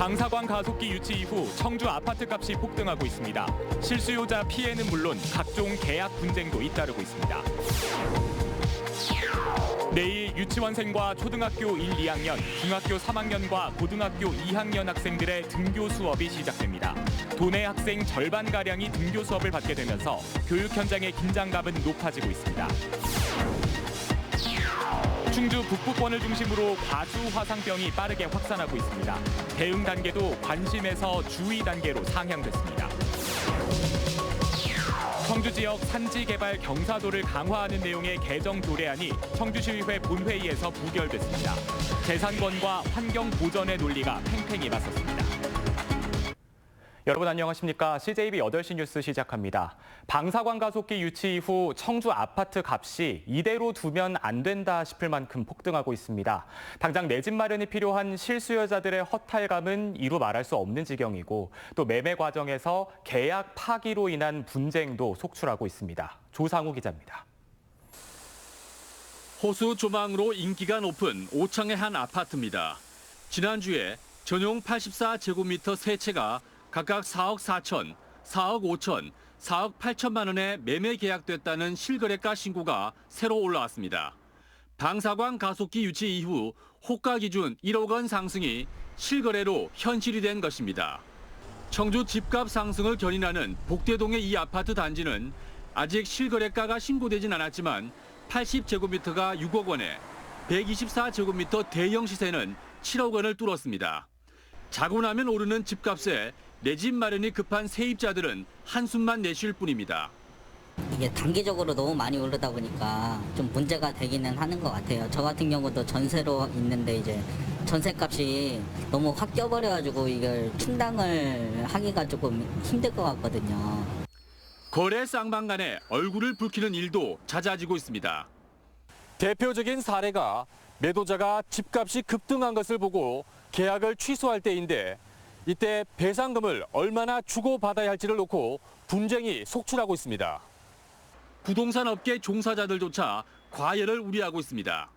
방사광 가속기 유치 이후 청주 아파트 값이 폭등하고 있습니다. 실수요자 피해는 물론 각종 계약 분쟁도 잇따르고 있습니다. 내일 유치원생과 초등학교 1, 2학년, 중학교 3학년과 고등학교 2학년 학생들의 등교 수업이 시작됩니다. 도내 학생 절반가량이 등교 수업을 받게 되면서 교육 현장의 긴장감은 높아지고 있습니다. 충주 북부권을 중심으로 과수 화상병이 빠르게 확산하고 있습니다. 대응 단계도 관심에서 주의 단계로 상향됐습니다. 청주 지역 산지 개발 경사도를 강화하는 내용의 개정 조례안이 청주시의회 본회의에서 부결됐습니다. 재산권과 환경 보전의 논리가 팽팽히 맞섰습니다. 여러분 안녕하십니까? CJB 8시 뉴스 시작합니다. 방사광 가속기 유치 이후 청주 아파트 값이 이대로 두면 안 된다 싶을 만큼 폭등하고 있습니다. 당장 내 집 마련이 필요한 실수요자들의 허탈감은 이루 말할 수 없는 지경이고 또 매매 과정에서 계약 파기로 인한 분쟁도 속출하고 있습니다. 조상우 기자입니다. 호수 조망으로 인기가 높은 오창의 한 아파트입니다. 지난주에 전용 84제곱미터 세 채가 각각 4억 4천, 4억 5천, 4억 8천만 원에 매매 계약됐다는 실거래가 신고가 새로 올라왔습니다. 방사광 가속기 유치 이후 호가 기준 1억 원 상승이 실거래로 현실이 된 것입니다. 청주 집값 상승을 견인하는 복대동의 이 아파트 단지는 아직 실거래가가 신고되진 않았지만 80제곱미터가 6억 원에 124제곱미터 대형 시세는 7억 원을 뚫었습니다. 자고 나면 오르는 집값에 내 집 마련이 급한 세입자들은 한숨만 내쉴 뿐입니다. 이게 단기적으로 너무 많이 오르다 보니까 좀 문제가 되기는 하는 것 같아요. 저 같은 경우도 전세로 있는데 이제 전세값이 너무 확 껴버려가지고 이걸 충당을 하기가 조금 힘들 것 같거든요. 거래 쌍방간에 얼굴을 붉히는 일도 잦아지고 있습니다. 대표적인 사례가 매도자가 집값이 급등한 것을 보고 계약을 취소할 때인데 이때 배상금을 얼마나 주고받아야 할지를 놓고 분쟁이 속출하고 있습니다. 부동산 업계 종사자들조차 과열을 우려하고 있습니다.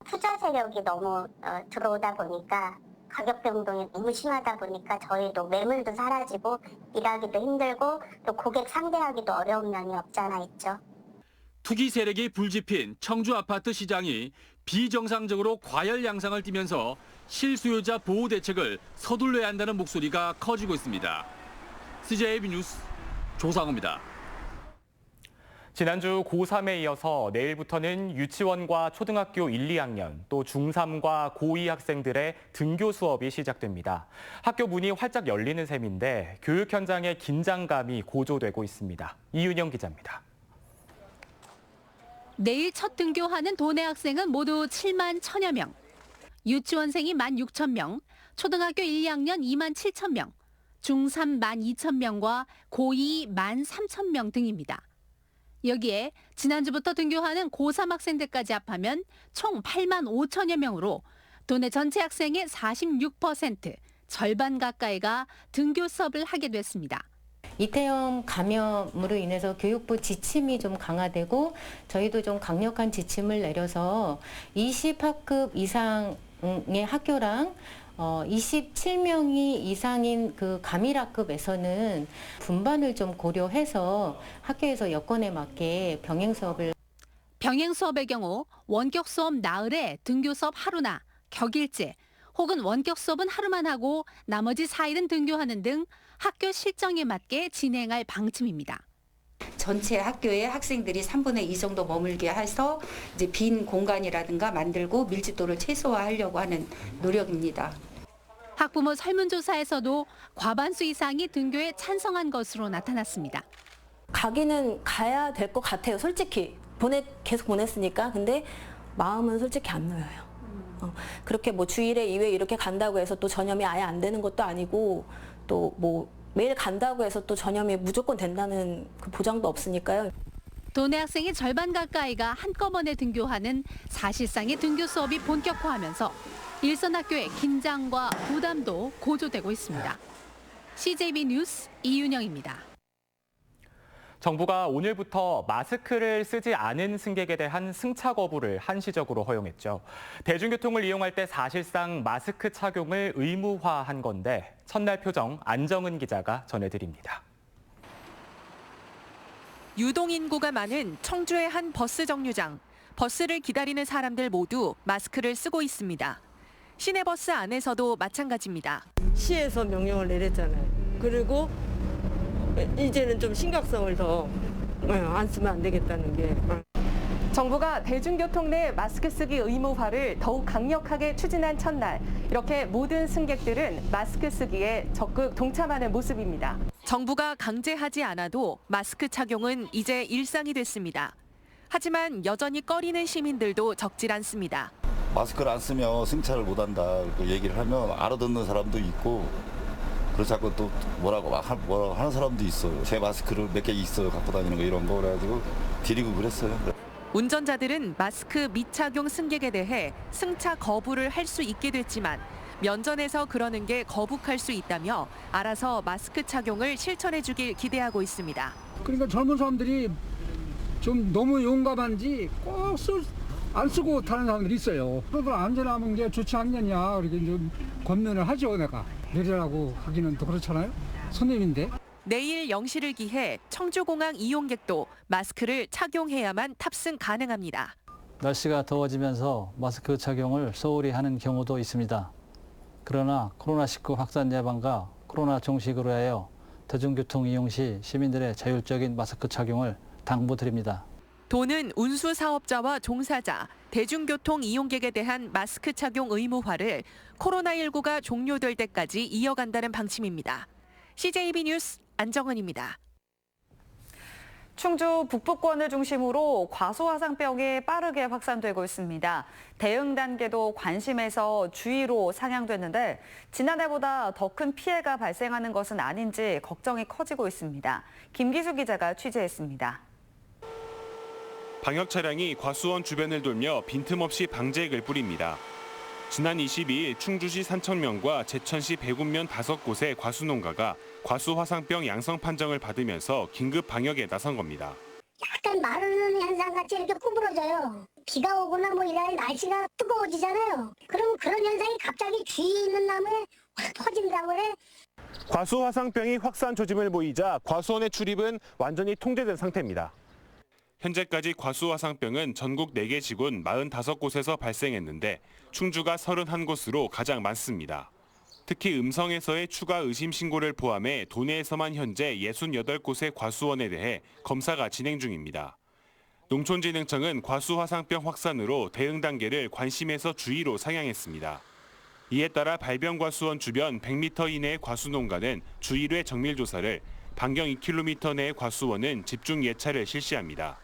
투자 세력이 너무 들어오다 보니까 가격 변동이 너무 심하다 보니까 저희도 매물도 사라지고 일하기도 힘들고 또 고객 상대하기도 어려운 면이 없잖아 있죠. 투기 세력이 불집힌 청주 아파트 시장이 비정상적으로 과열 양상을 띠면서 실수요자 보호 대책을 서둘러야 한다는 목소리가 커지고 있습니다. CJB 뉴스 조상우입니다. 지난주 고3에 이어서 내일부터는 유치원과 초등학교 1, 2학년, 또 중3과 고2 학생들의 등교 수업이 시작됩니다. 학교 문이 활짝 열리는 셈인데 교육 현장의 긴장감이 고조되고 있습니다. 이윤영 기자입니다. 내일 첫 등교하는 도내 학생은 모두 7만 1천여 명. 유치원생이 1만 6천 명, 초등학교 1, 2학년 2만 7천 명, 중3 1만 2천 명과 고2 1만 3천 명 등입니다. 여기에 지난주부터 등교하는 고3 학생들까지 합하면 총 8만 5천여 명으로 도내 전체 학생의 46%, 절반 가까이가 등교 수업을 하게 됐습니다. 이태원 감염으로 인해서 교육부 지침이 좀 강화되고 저희도 좀 강력한 지침을 내려서 20학급 이상의 학교랑 27명이 이상인 그 감일학급에서는 분반을 좀 고려해서 학교에서 여건에 맞게 병행 수업의 경우 원격 수업 나흘에 등교 수업 하루나 격일제 혹은 원격 수업은 하루만 하고 나머지 4일은 등교하는 등 학교 실정에 맞게 진행할 방침입니다. 전체 학교에 학생들이 3분의 2 정도 머물게 해서 이제 빈 공간이라든가 만들고 밀집도를 최소화하려고 하는 노력입니다. 학부모 설문조사에서도 과반수 이상이 등교에 찬성한 것으로 나타났습니다. 가기는 가야 될 것 같아요. 솔직히 계속 보냈으니까. 근데 마음은 솔직히 안 놓여요. 그렇게 뭐 주일에 2회 이렇게 간다고 해서 또 전염이 아예 안 되는 것도 아니고 또 뭐 매일 간다고 해서 또 전염이 무조건 된다는 그 보장도 없으니까요. 도내 학생의 절반 가까이가 한꺼번에 등교하는 사실상의 등교 수업이 본격화하면서 일선 학교의 긴장과 부담도 고조되고 있습니다. CJB 뉴스 이윤영입니다. 정부가 오늘부터 마스크를 쓰지 않은 승객에 대한 승차 거부를 한시적으로 허용했죠. 대중교통을 이용할 때 사실상 마스크 착용을 의무화한 건데 첫날 표정 안정은 기자가 전해드립니다. 유동인구가 많은 청주의 한 버스 정류장. 버스를 기다리는 사람들 모두 마스크를 쓰고 있습니다. 시내버스 안에서도 마찬가지입니다. 시에서 명령을 내렸잖아요. 그리고 이제는 좀 심각성을 더 안 쓰면 안 되겠다는 게. 정부가 대중교통 내 마스크 쓰기 의무화를 더욱 강력하게 추진한 첫날, 이렇게 모든 승객들은 마스크 쓰기에 적극 동참하는 모습입니다. 정부가 강제하지 않아도 마스크 착용은 이제 일상이 됐습니다. 하지만 여전히 꺼리는 시민들도 적질 않습니다. 마스크를 안 쓰면 승차를 못한다 그 얘기를 하면 알아듣는 사람도 있고 그래서 자꾸 또 뭐라고 하는 사람도 있어요. 제 마스크를 몇 개 있어요. 갖고 다니는 거 이런 거 그래가지고 드리고 그랬어요. 운전자들은 마스크 미착용 승객에 대해 승차 거부를 할 수 있게 됐지만 면전에서 그러는 게 거북할 수 있다며 알아서 마스크 착용을 실천해 주길 기대하고 있습니다. 그러니까 젊은 사람들이 좀 너무 용감한지 꼭 안 쓰고 타는 사람들이 있어요. 그러들 안전하면 게 좋지 않느냐 이렇게 좀 권면을 하죠. 내가 내리라고 하기는 또 그렇잖아요. 손님인데. 내일 0시를 기해 청주공항 이용객도 마스크를 착용해야만 탑승 가능합니다. 날씨가 더워지면서 마스크 착용을 소홀히 하는 경우도 있습니다. 그러나 코로나19 확산 예방과 코로나 종식으로 하여 대중교통 이용 시 시민들의 자율적인 마스크 착용을 당부드립니다. 도는 운수 사업자와 종사자, 대중교통 이용객에 대한 마스크 착용 의무화를 코로나19가 종료될 때까지 이어간다는 방침입니다. CJB 뉴스 안정은입니다. 충주 북부권을 중심으로 과수화상병이 빠르게 확산되고 있습니다. 대응 단계도 관심에서 주의로 상향됐는데 지난해보다 더 큰 피해가 발생하는 것은 아닌지 걱정이 커지고 있습니다. 김기수 기자가 취재했습니다. 방역 차량이 과수원 주변을 돌며 빈틈없이 방제액을 뿌립니다. 지난 22일 충주시 산천면과 제천시 백운면 5곳의 과수농가가 과수화상병 양성 판정을 받으면서 긴급 방역에 나선 겁니다. 약간 마르는 현상같이 이렇게 구부러져요. 비가 오거나 뭐 이런 날씨가 뜨거워지잖아요. 그럼 그런 현상이 갑자기 주위에 있는 나무에 확 퍼진다고 그래. 과수화상병이 확산 조짐을 보이자 과수원의 출입은 완전히 통제된 상태입니다. 현재까지 과수화상병은 전국 4개 지군 45곳에서 발생했는데 충주가 31곳으로 가장 많습니다. 특히 음성에서의 추가 의심 신고를 포함해 도내에서만 현재 68곳의 과수원에 대해 검사가 진행 중입니다. 농촌진흥청은 과수화상병 확산으로 대응 단계를 관심에서 주의로 상향했습니다. 이에 따라 발병과수원 주변 100m 이내의 과수농가는 주일회 정밀조사를, 반경 2km 내의 과수원은 집중 예찰을 실시합니다.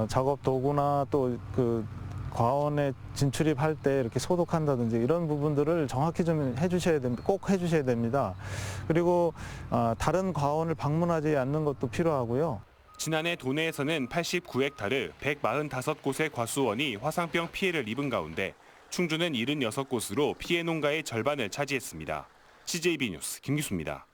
작업 도구나 또 그 과원에 진출입할 때 이렇게 소독한다든지 이런 부분들을 정확히 좀 해주셔야 됩니다. 꼭 해주셔야 됩니다. 그리고 다른 과원을 방문하지 않는 것도 필요하고요. 지난해 도내에서는 89헥타르 145곳의 과수원이 화상병 피해를 입은 가운데 충주는 76곳으로 피해 농가의 절반을 차지했습니다. CJB 뉴스 김기수입니다.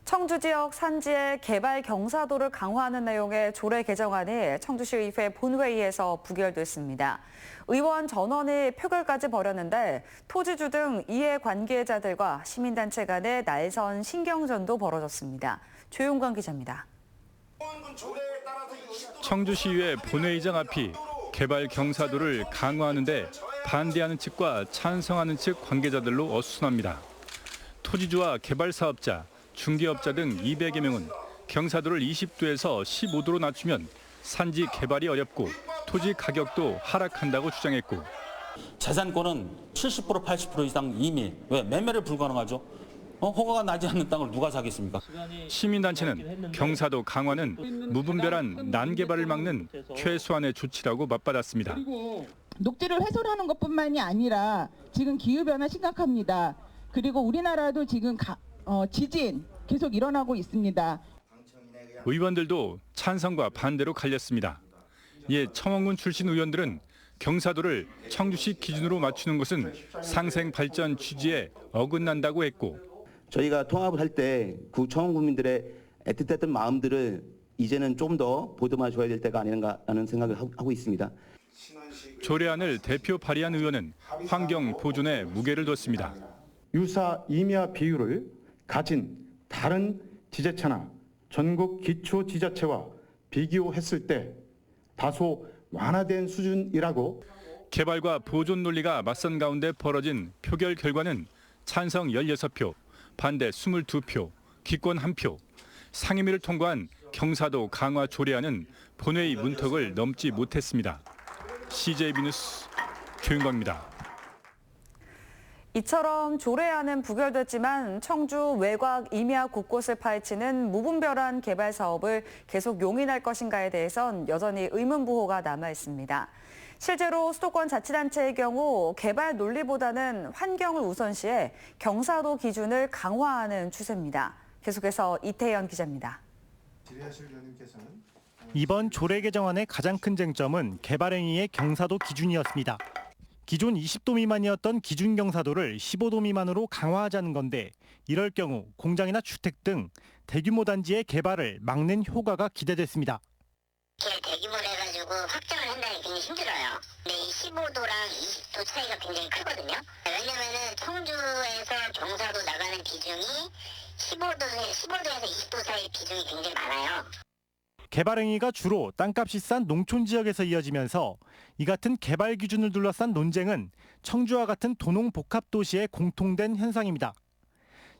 청주 지역 산지의 개발 경사도를 강화하는 내용의 조례 개정안이 청주시의회 본회의에서 부결됐습니다. 의원 전원이 표결까지 벌였는데 토지주 등 이해관계자들과 시민단체 간의 날선 신경전도 벌어졌습니다. 조용관 기자입니다. 청주시의회 본회의장 앞이 개발 경사도를 강화하는 데 반대하는 측과 찬성하는 측 관계자들로 어수선합니다. 토지주와 개발사업자, 중개업자 등 200여 명은 경사도를 20도에서 15도로 낮추면 산지 개발이 어렵고 토지 가격도 하락한다고 주장했고, 재산권은 70% 80% 이상 이미 왜 매매를 불가능하죠? 허가가 나지 않는 땅을 누가 사겠습니까? 시민단체는 경사도 강화는 무분별한 난개발을 막는 최소한의 조치라고 맞받았습니다. 그리고 녹지를 훼손하는 것뿐만이 아니라 지금 기후변화 심각합니다. 그리고 우리나라도 지금 지진 계속 일어나고 있습니다. 의원들도 찬성과 반대로 갈렸습니다. 이에 청원군 출신 의원들은 경사도를 청주시 기준으로 맞추는 것은 상생 발전 취지에 어긋난다고 했고, 저희가 통합을 할 때 그 청원 국민들의 애틋했던 마음들을 이제는 좀 더 보듬어 줘야 될 때가 아닌가라는 생각을 하고 있습니다. 조례안을 대표 발의한 의원은 환경 보존에 무게를 뒀습니다. 유사 임야 비율을 가진 다른 지자체나 전국 기초지자체와 비교했을 때 다소 완화된 수준이라고. 개발과 보존 논리가 맞선 가운데 벌어진 표결 결과는 찬성 16표, 반대 22표, 기권 1표. 상임위를 통과한 경사도 강화 조례안은 본회의 문턱을 넘지 못했습니다. CJB 뉴스 조윤광입니다. 이처럼 조례안은 부결됐지만 청주 외곽 임야 곳곳을 파헤치는 무분별한 개발 사업을 계속 용인할 것인가에 대해선 여전히 의문부호가 남아 있습니다. 실제로 수도권 자치단체의 경우 개발 논리보다는 환경을 우선시해 경사도 기준을 강화하는 추세입니다. 계속해서 이태현 기자입니다. 이번 조례 개정안의 가장 큰 쟁점은 개발행위의 경사도 기준이었습니다. 기존 20도 미만이었던 기준 경사도를 15도 미만으로 강화하자는 건데 이럴 경우 공장이나 주택 등 대규모 단지의 개발을 막는 효과가 기대됐습니다. 대규모로 해가지고 확장을 한다는 게 굉장히 힘들어요. 근데 이 15도랑 20도 차이가 굉장히 크거든요. 왜냐면은 청주에서 경사도 나가는 비중이 15도에서 20도 사이 비중이 굉장히 많아요. 개발 행위가 주로 땅값이 싼 농촌 지역에서 이어지면서 이 같은 개발 기준을 둘러싼 논쟁은 청주와 같은 도농 복합 도시의 공통된 현상입니다.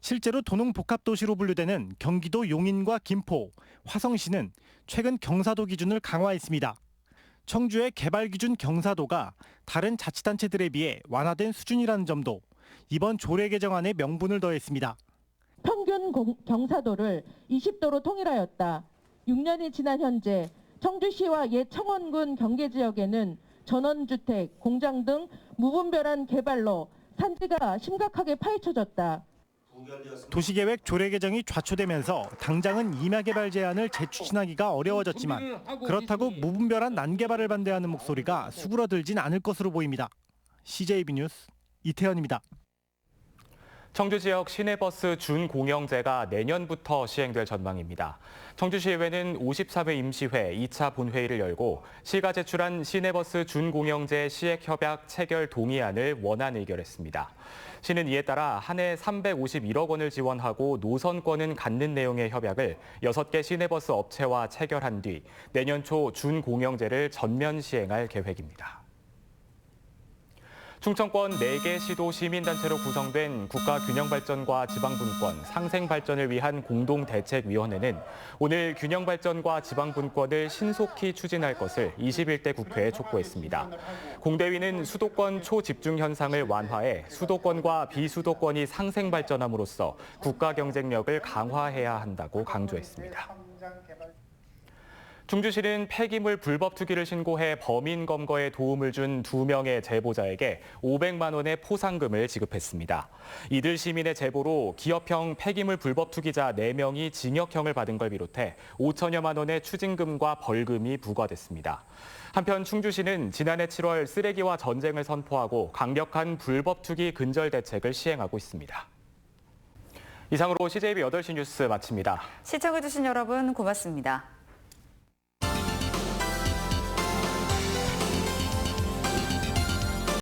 실제로 도농 복합 도시로 분류되는 경기도 용인과 김포, 화성시는 최근 경사도 기준을 강화했습니다. 청주의 개발 기준 경사도가 다른 자치단체들에 비해 완화된 수준이라는 점도 이번 조례 개정안에 명분을 더했습니다. 평균 경사도를 20도로 통일하였다. 6년이 지난 현재 청주시와 옛 청원군 경계지역에는 전원주택, 공장 등 무분별한 개발로 산지가 심각하게 파헤쳐졌다. 도시계획 조례 개정이 좌초되면서 당장은 임야 개발 제한을 재추진하기가 어려워졌지만 그렇다고 무분별한 난개발을 반대하는 목소리가 수그러들진 않을 것으로 보입니다. CJB 뉴스 이태현입니다. 청주 지역 시내버스 준공영제가 내년부터 시행될 전망입니다. 청주시의회는 53회 임시회 2차 본회의를 열고 시가 제출한 시내버스 준공영제 시액협약 체결 동의안을 원안 의결했습니다. 시는 이에 따라 한 해 351억 원을 지원하고 노선권은 갖는 내용의 협약을 6개 시내버스 업체와 체결한 뒤 내년 초 준공영제를 전면 시행할 계획입니다. 충청권 4개 시도 시민단체로 구성된 국가균형발전과 지방분권, 상생발전을 위한 공동대책위원회는 오늘 균형발전과 지방분권을 신속히 추진할 것을 21대 국회에 촉구했습니다. 공대위는 수도권 초집중 현상을 완화해 수도권과 비수도권이 상생발전함으로써 국가 경쟁력을 강화해야 한다고 강조했습니다. 충주시는 폐기물 불법 투기를 신고해 범인 검거에 도움을 준 2명의 제보자에게 500만 원의 포상금을 지급했습니다. 이들 시민의 제보로 기업형 폐기물 불법 투기자 4명이 징역형을 받은 걸 비롯해 5천여만 원의 추징금과 벌금이 부과됐습니다. 한편 충주시는 지난해 7월 쓰레기와 전쟁을 선포하고 강력한 불법 투기 근절 대책을 시행하고 있습니다. 이상으로 CJB 8시 뉴스 마칩니다. 시청해주신 여러분 고맙습니다.